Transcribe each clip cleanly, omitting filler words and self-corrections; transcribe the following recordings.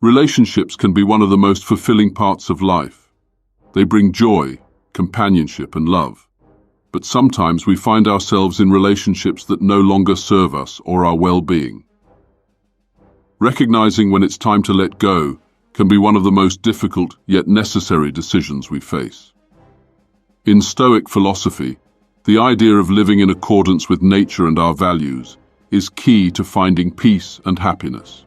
Relationships can be one of the most fulfilling parts of life. They bring joy, companionship, and love. But sometimes we find ourselves in relationships that no longer serve us or our well-being. Recognizing when it's time to let go can be one of the most difficult yet necessary decisions we face. In Stoic philosophy, the idea of living in accordance with nature and our values is key to finding peace and happiness.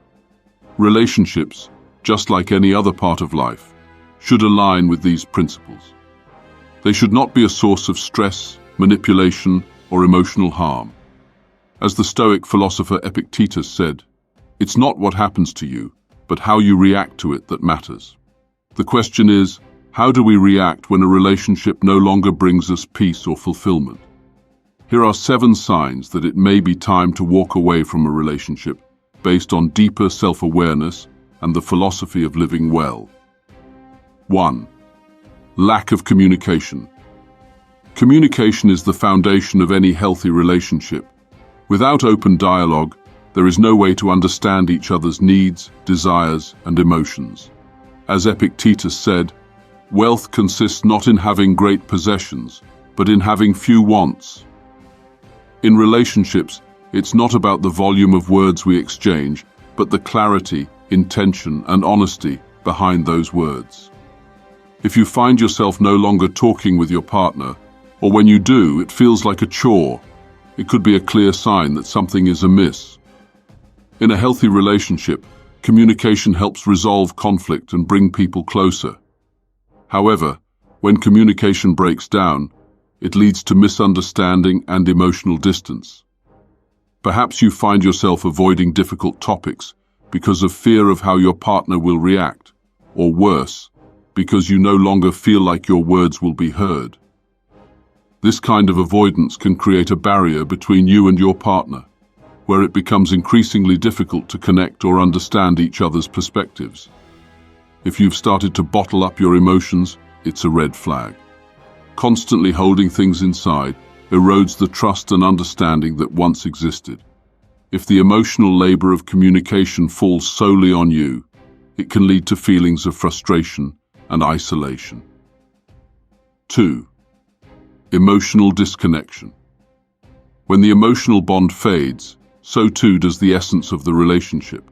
Relationships, just like any other part of life, should align with these principles. They should not be a source of stress, manipulation, or emotional harm. As the Stoic philosopher Epictetus said, "It's not what happens to you, but how you react to it that matters." The question is, how do we react when a relationship no longer brings us peace or fulfillment? Here are 7 signs that it may be time to walk away from a relationship based on deeper self-awareness and the philosophy of living well. 1. Lack of communication. Communication is the foundation of any healthy relationship. Without open dialogue, there is no way to understand each other's needs, desires, and emotions. As Epictetus said, "Wealth consists not in having great possessions, but in having few wants." In relationships, it's not about the volume of words we exchange, but the clarity, intention, and honesty behind those words. If you find yourself no longer talking with your partner, or when you do, it feels like a chore, it could be a clear sign that something is amiss. In a healthy relationship, communication helps resolve conflict and bring people closer. However, when communication breaks down, it leads to misunderstanding and emotional distance. Perhaps you find yourself avoiding difficult topics because of fear of how your partner will react, or worse, because you no longer feel like your words will be heard. This kind of avoidance can create a barrier between you and your partner, where it becomes increasingly difficult to connect or understand each other's perspectives. If you've started to bottle up your emotions, it's a red flag. Constantly holding things inside erodes the trust and understanding that once existed. If the emotional labor of communication falls solely on you, it can lead to feelings of frustration and isolation. 2. Emotional disconnection. When the emotional bond fades, so too does the essence of the relationship.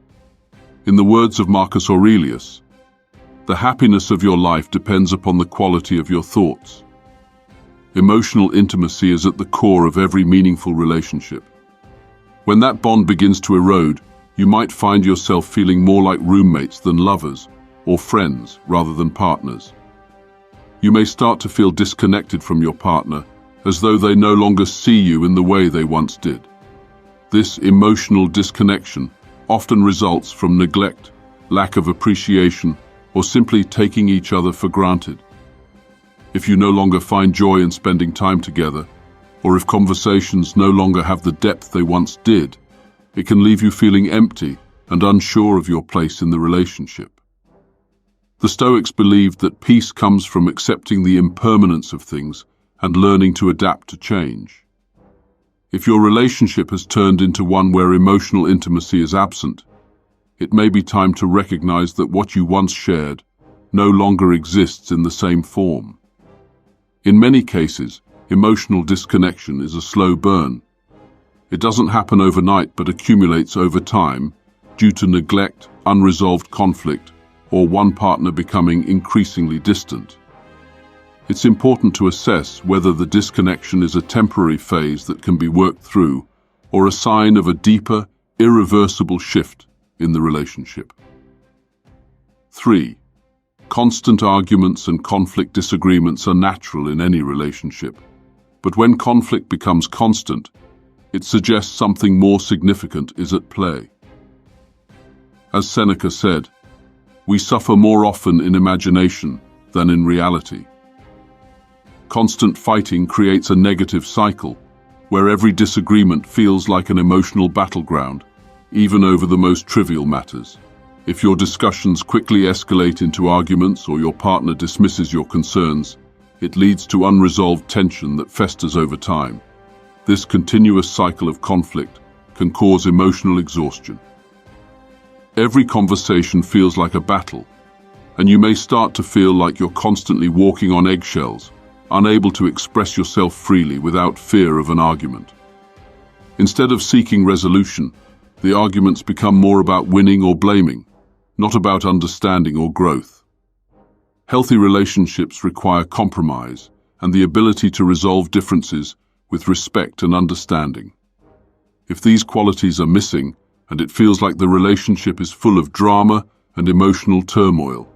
In the words of Marcus Aurelius, "The happiness of your life depends upon the quality of your thoughts." Emotional intimacy is at the core of every meaningful relationship. When that bond begins to erode, you might find yourself feeling more like roommates than lovers, or friends rather than partners. You may start to feel disconnected from your partner, as though they no longer see you in the way they once did. This emotional disconnection often results from neglect, lack of appreciation, or simply taking each other for granted. If you no longer find joy in spending time together, or if conversations no longer have the depth they once did, it can leave you feeling empty and unsure of your place in the relationship. The Stoics believed that peace comes from accepting the impermanence of things and learning to adapt to change. If your relationship has turned into one where emotional intimacy is absent, it may be time to recognize that what you once shared no longer exists in the same form. In many cases, emotional disconnection is a slow burn. It doesn't happen overnight but accumulates over time due to neglect, unresolved conflict, or one partner becoming increasingly distant. It's important to assess whether the disconnection is a temporary phase that can be worked through or a sign of a deeper, irreversible shift in the relationship. 3. Constant arguments and conflict disagreements are natural in any relationship, but when conflict becomes constant, it suggests something more significant is at play. As Seneca said, "We suffer more often in imagination than in reality." Constant fighting creates a negative cycle, where every disagreement feels like an emotional battleground, even over the most trivial matters. If your discussions quickly escalate into arguments or your partner dismisses your concerns, it leads to unresolved tension that festers over time. This continuous cycle of conflict can cause emotional exhaustion. Every conversation feels like a battle, and you may start to feel like you're constantly walking on eggshells, unable to express yourself freely without fear of an argument. Instead of seeking resolution, the arguments become more about winning or blaming, not about understanding or growth. Healthy relationships require compromise and the ability to resolve differences with respect and understanding. If these qualities are missing, and it feels like the relationship is full of drama and emotional turmoil,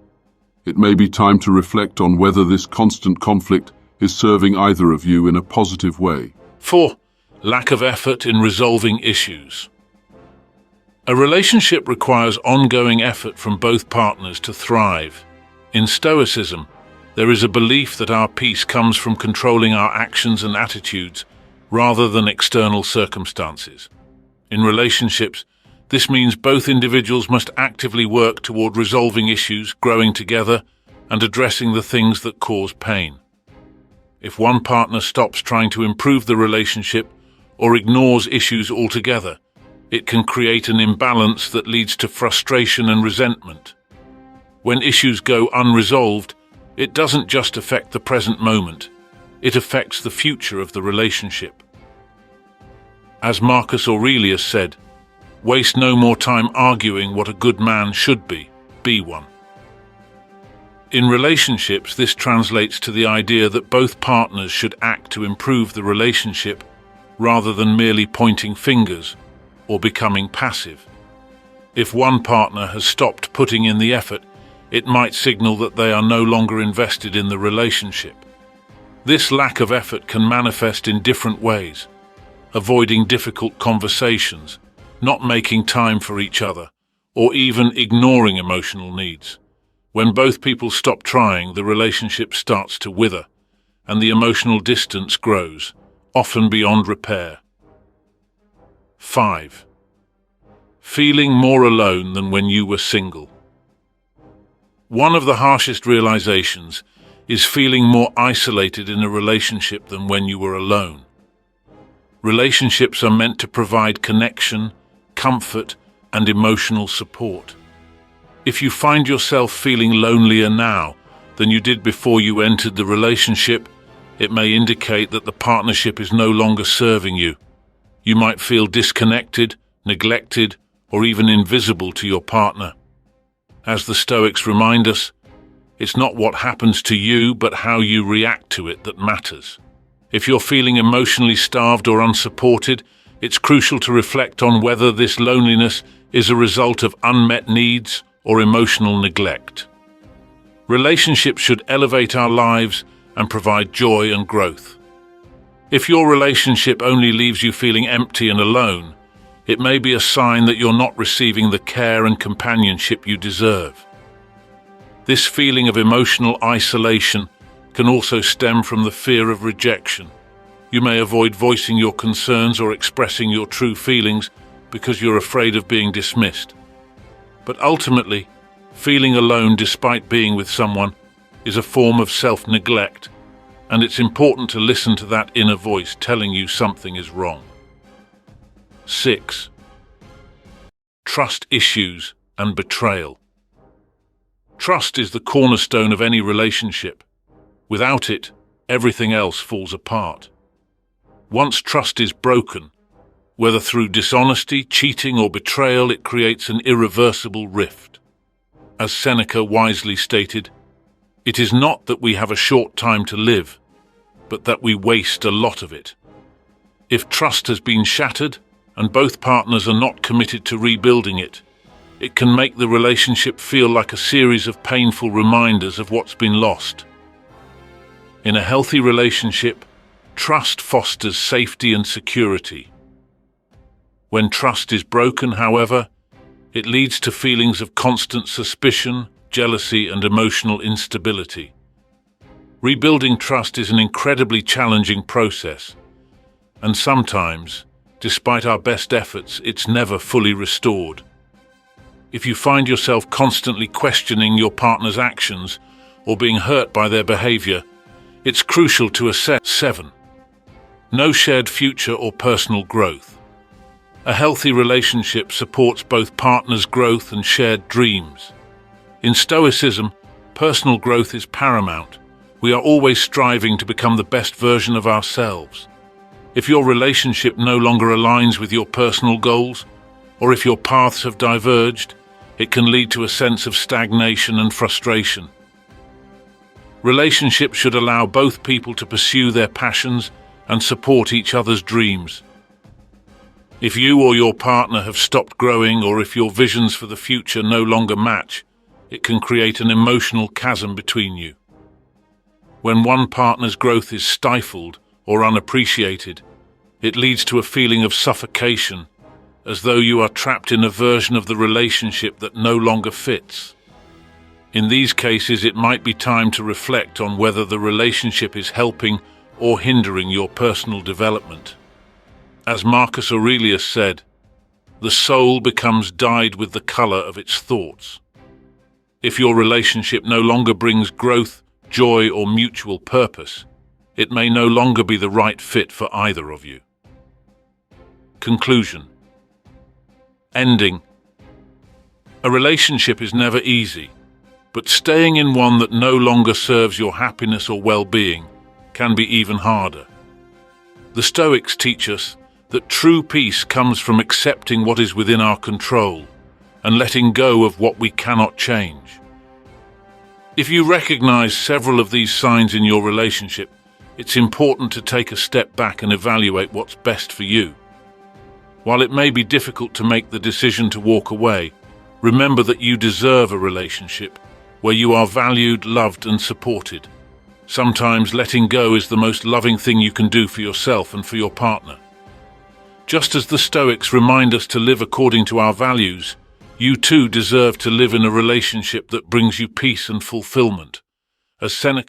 it may be time to reflect on whether this constant conflict is serving either of you in a positive way. 4. Lack of effort in resolving issues. A relationship requires ongoing effort from both partners to thrive. In Stoicism, there is a belief that our peace comes from controlling our actions and attitudes rather than external circumstances. In relationships, this means both individuals must actively work toward resolving issues, growing together, and addressing the things that cause pain. If one partner stops trying to improve the relationship or ignores issues altogether, it can create an imbalance that leads to frustration and resentment. When issues go unresolved, it doesn't just affect the present moment, it affects the future of the relationship. As Marcus Aurelius said, "Waste no more time arguing what a good man should be one." In relationships, this translates to the idea that both partners should act to improve the relationship rather than merely pointing fingers or becoming passive. If one partner has stopped putting in the effort, it might signal that they are no longer invested in the relationship. This lack of effort can manifest in different ways: avoiding difficult conversations, not making time for each other, or even ignoring emotional needs. When both people stop trying, the relationship starts to wither, and the emotional distance grows, often beyond repair. 5. Feeling more alone than when you were single. One of the harshest realizations is feeling more isolated in a relationship than when you were alone. Relationships are meant to provide connection, comfort, and emotional support. If you find yourself feeling lonelier now than you did before you entered the relationship, it may indicate that the partnership is no longer serving you. You might feel disconnected, neglected, or even invisible to your partner. As the Stoics remind us, it's not what happens to you, but how you react to it that matters. If you're feeling emotionally starved or unsupported, it's crucial to reflect on whether this loneliness is a result of unmet needs or emotional neglect. Relationships should elevate our lives and provide joy and growth. If your relationship only leaves you feeling empty and alone, it may be a sign that you're not receiving the care and companionship you deserve. This feeling of emotional isolation can also stem from the fear of rejection. You may avoid voicing your concerns or expressing your true feelings because you're afraid of being dismissed. But ultimately, feeling alone despite being with someone is a form of self-neglect, and it's important to listen to that inner voice telling you something is wrong. 6. Trust issues and betrayal. Trust is the cornerstone of any relationship. Without it, everything else falls apart. Once trust is broken, whether through dishonesty, cheating, or betrayal, it creates an irreversible rift. As Seneca wisely stated, "It is not that we have a short time to live, but that we waste a lot of it." If trust has been shattered, and both partners are not committed to rebuilding it, it can make the relationship feel like a series of painful reminders of what's been lost. In a healthy relationship, trust fosters safety and security. When trust is broken, however, it leads to feelings of constant suspicion, jealousy, and emotional instability. Rebuilding trust is an incredibly challenging process, and sometimes, despite our best efforts, it's never fully restored. If you find yourself constantly questioning your partner's actions or being hurt by their behavior, it's crucial to assess. 7. No shared future or personal growth. A healthy relationship supports both partners' growth and shared dreams. In Stoicism, personal growth is paramount. We are always striving to become the best version of ourselves. If your relationship no longer aligns with your personal goals, or if your paths have diverged, it can lead to a sense of stagnation and frustration. Relationships should allow both people to pursue their passions and support each other's dreams. If you or your partner have stopped growing, or if your visions for the future no longer match, it can create an emotional chasm between you. When one partner's growth is stifled or unappreciated, it leads to a feeling of suffocation, as though you are trapped in a version of the relationship that no longer fits. In these cases, it might be time to reflect on whether the relationship is helping or hindering your personal development. As Marcus Aurelius said, "The soul becomes dyed with the color of its thoughts." If your relationship no longer brings growth, joy, or mutual purpose, it may no longer be the right fit for either of you. Conclusion. Ending. A relationship is never easy, but staying in one that no longer serves your happiness or well-being can be even harder. The Stoics teach us that true peace comes from accepting what is within our control and letting go of what we cannot change. If you recognize several of these signs in your relationship, it's important to take a step back and evaluate what's best for you. While it may be difficult to make the decision to walk away, remember that you deserve a relationship where you are valued, loved, and supported. Sometimes letting go is the most loving thing you can do for yourself and for your partner. Just as the Stoics remind us to live according to our values, you too deserve to live in a relationship that brings you peace and fulfillment. As Seneca